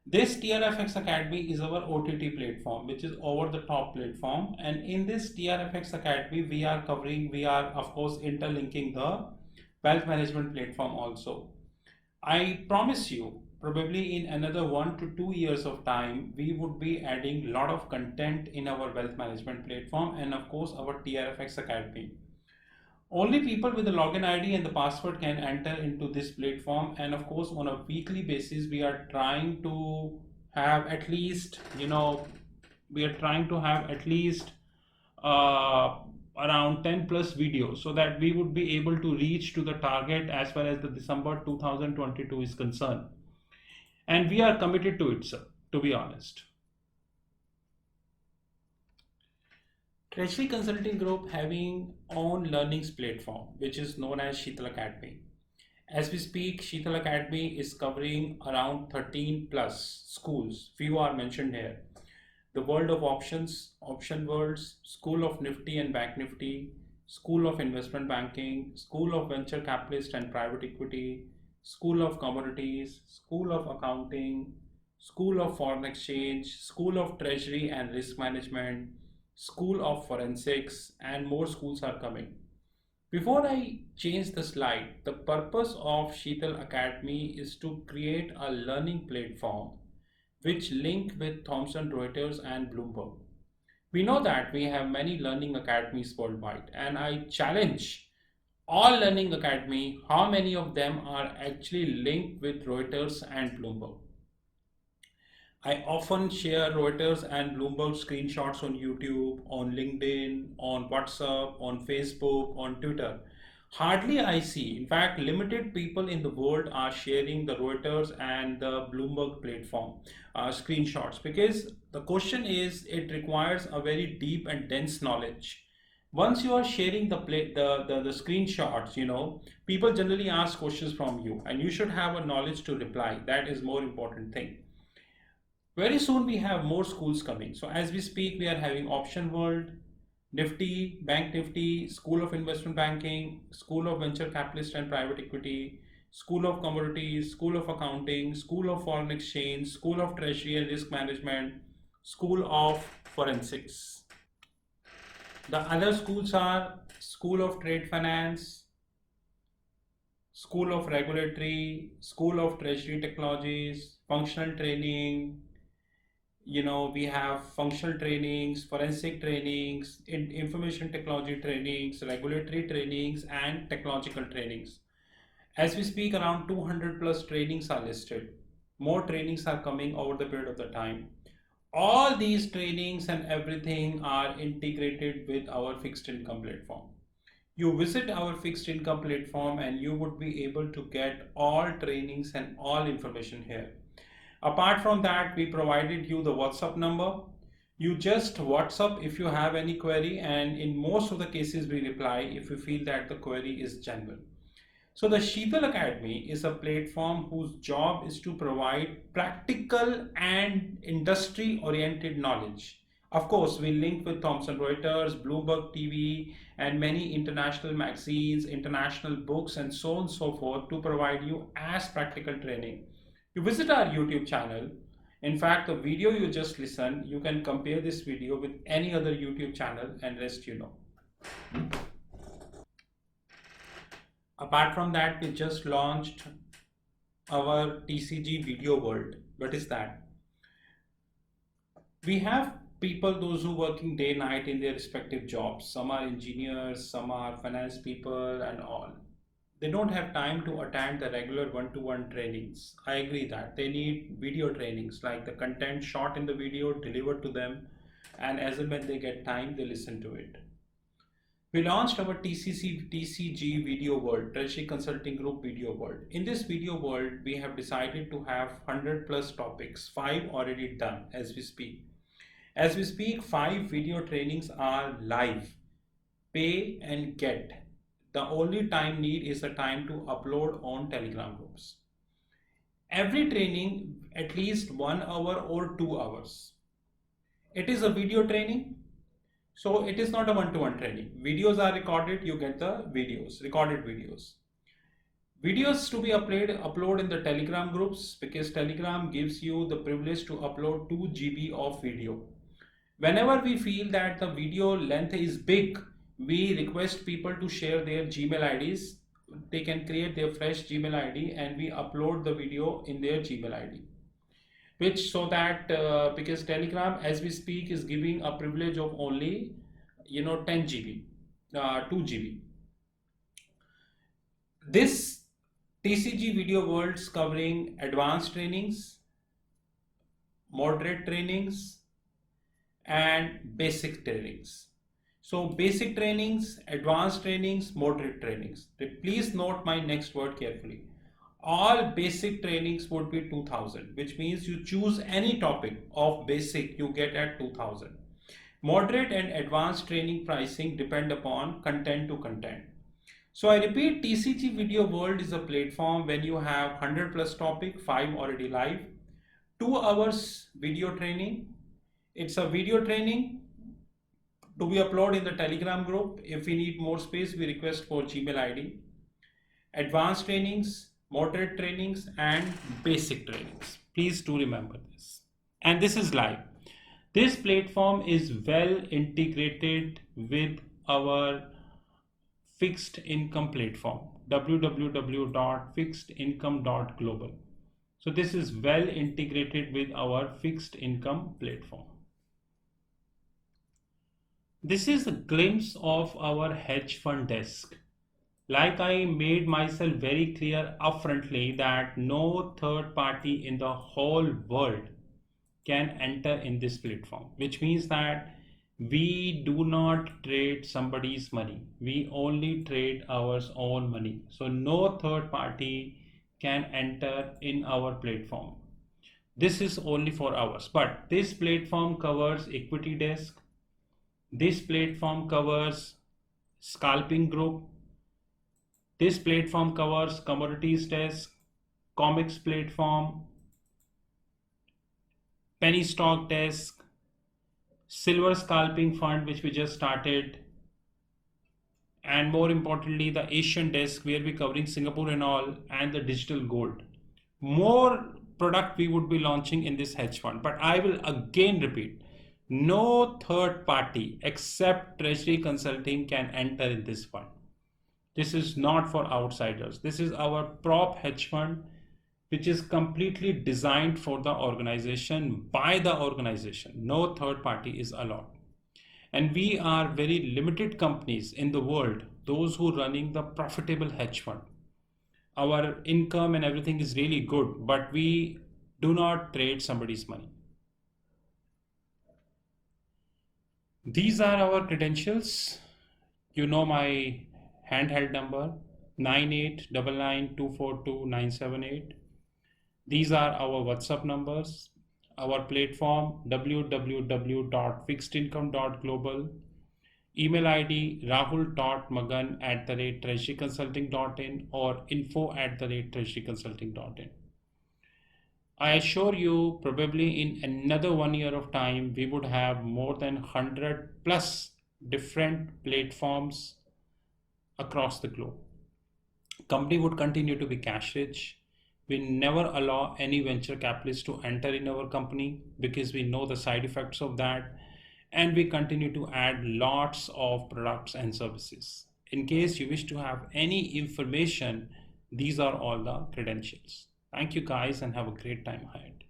Speaker 1: This TRFX Academy is our OTT platform, which is over the top platform. And in this TRFX Academy, we are of course interlinking the wealth management platform also. I promise you, probably in another 1 to 2 years of time, we would be adding a lot of content in our wealth management platform and of course our TRFX Academy. Only people with the login ID and the password can enter into this platform. And of course, on a weekly basis, we are trying to have at least, around 10 plus videos so that we would be able to reach to the target as far as the December 2022 is concerned. And we are committed to it, sir, to be honest. Treasury Consulting Group having own learnings platform, which is known as Sheetal Academy. As we speak, Sheetal Academy is covering around 13 plus schools. Few are mentioned here. The World of Options, Option Worlds, School of Nifty and Bank Nifty, School of Investment Banking, School of Venture Capitalist and Private Equity, School of Commodities, School of Accounting, School of Foreign Exchange, School of Treasury and Risk Management, School of Forensics, and more schools are coming. Before I change the slide, the purpose of Sheetal Academy is to create a learning platform which link with Thomson Reuters and Bloomberg. We know that we have many learning academies worldwide, and I challenge all learning academy, how many of them are actually linked with Reuters and Bloomberg? I often share Reuters and Bloomberg screenshots on YouTube, on LinkedIn, on WhatsApp, on Facebook, on Twitter. Hardly I see, in fact, limited people in the world are sharing the Reuters and the Bloomberg platform screenshots, because the question is it requires a very deep and dense knowledge. Once you are sharing the screenshots, people generally ask questions from you and you should have a knowledge to reply. That is more important thing. Very soon we have more schools coming. So as we speak, we are having Option World, Nifty, Bank Nifty, School of Investment Banking, School of Venture Capitalist and Private Equity, School of Commodities, School of Accounting, School of Foreign Exchange, School of Treasury and Risk Management, School of Forensics. The other schools are School of Trade Finance, School of Regulatory, School of Treasury Technologies, Functional Training, we have functional trainings, forensic trainings, information technology trainings, regulatory trainings, and technological trainings. As we speak, around 200 plus trainings are listed. More trainings are coming over the period of the time. All these trainings and everything are integrated with our fixed income platform. You visit our fixed income platform and you would be able to get all trainings and all information here. Apart from that, we provided you the WhatsApp number. You just WhatsApp if you have any query, and in most of the cases we reply if we feel that the query is genuine. So the Sheetal Academy is a platform whose job is to provide practical and industry-oriented knowledge. Of course, we link with Thomson Reuters, Bloomberg TV, and many international magazines, international books, and so on and so forth to provide you as practical training. You visit our YouTube channel. In fact, the video you just listened, you can compare this video with any other YouTube channel and rest you know. Apart from that, we just launched our TCG Video World. What is that? We have people, those who working day night in their respective jobs. Some are engineers, some are finance people and all. They don't have time to attend the regular one-to-one trainings. I agree that they need video trainings, like the content shot in the video delivered to them, and as and when they get time, they listen to it. We launched our TCG Video World, Treasury Consulting Group Video World. In this video world, we have decided to have 100 plus topics, 5 already done as we speak. As we speak, 5 video trainings are live, pay and get. The only time need is the time to upload on Telegram groups. Every training at least 1 hour or 2 hours. It is a video training. So it is not a one-to-one training. Videos are recorded, you get the videos, recorded videos. Videos to be upload in the Telegram groups, because Telegram gives you the privilege to upload 2 GB of video. Whenever we feel that the video length is big, we request people to share their Gmail IDs. They can create their fresh Gmail ID and we upload the video in their Gmail ID. Which so that because Telegram as we speak is giving a privilege of only 10 GB, 2 GB. This TCG Video Worlds covering advanced trainings, moderate trainings, and basic trainings. So basic trainings, advanced trainings, moderate trainings. Please note my next word carefully. All basic trainings would be 2000, which means you choose any topic of basic, you get at 2000. Moderate and advanced training pricing depend upon content to content. So I repeat, TCG Video World is a platform when you have 100 plus topic, 5 already live, 2 hours video training. It's a video training to be uploaded in the Telegram group. If we need more space, we request for Gmail ID. Advanced trainings, moderate trainings, and basic trainings. Please do remember this. And this is live. This platform is well integrated with our fixed income platform, www.fixedincome.global. So this is well integrated with our fixed income platform. This is a glimpse of our hedge fund desk. Like I made myself very clear upfrontly that no third party in the whole world can enter in this platform, which means that we do not trade somebody's money. We only trade our own money. So no third party can enter in our platform. This is only for ours. But this platform covers equity desk. This platform covers scalping group. This platform covers commodities desk, comics platform, penny stock desk, silver scalping fund, which we just started, and more importantly, the Asian desk where we're covering Singapore and all, and the digital gold. More product we would be launching in this hedge fund, but I will again repeat, no third party except Treasury Consulting can enter in this fund. This is not for outsiders. This is our prop hedge fund, which is completely designed for the organization, by the organization. No third party is allowed. And we are very limited companies in the world, those who are running the profitable hedge fund. Our income and everything is really good, but we do not trade somebody's money. These are our credentials. You know my handheld number 9899242978. These are our WhatsApp numbers, our platform www.fixedincome.global, email ID rahul.magan@treasuryconsulting.in or info@treasuryconsulting.in. I assure you, probably in another 1 year of time, we would have more than 100 plus different platforms across the globe. Company would continue to be cash rich. We never allow any venture capitalists to enter in our company because we know the side effects of that. And we continue to add lots of products and services. In case you wish to have any information, these are all the credentials. Thank you guys and have a great time ahead.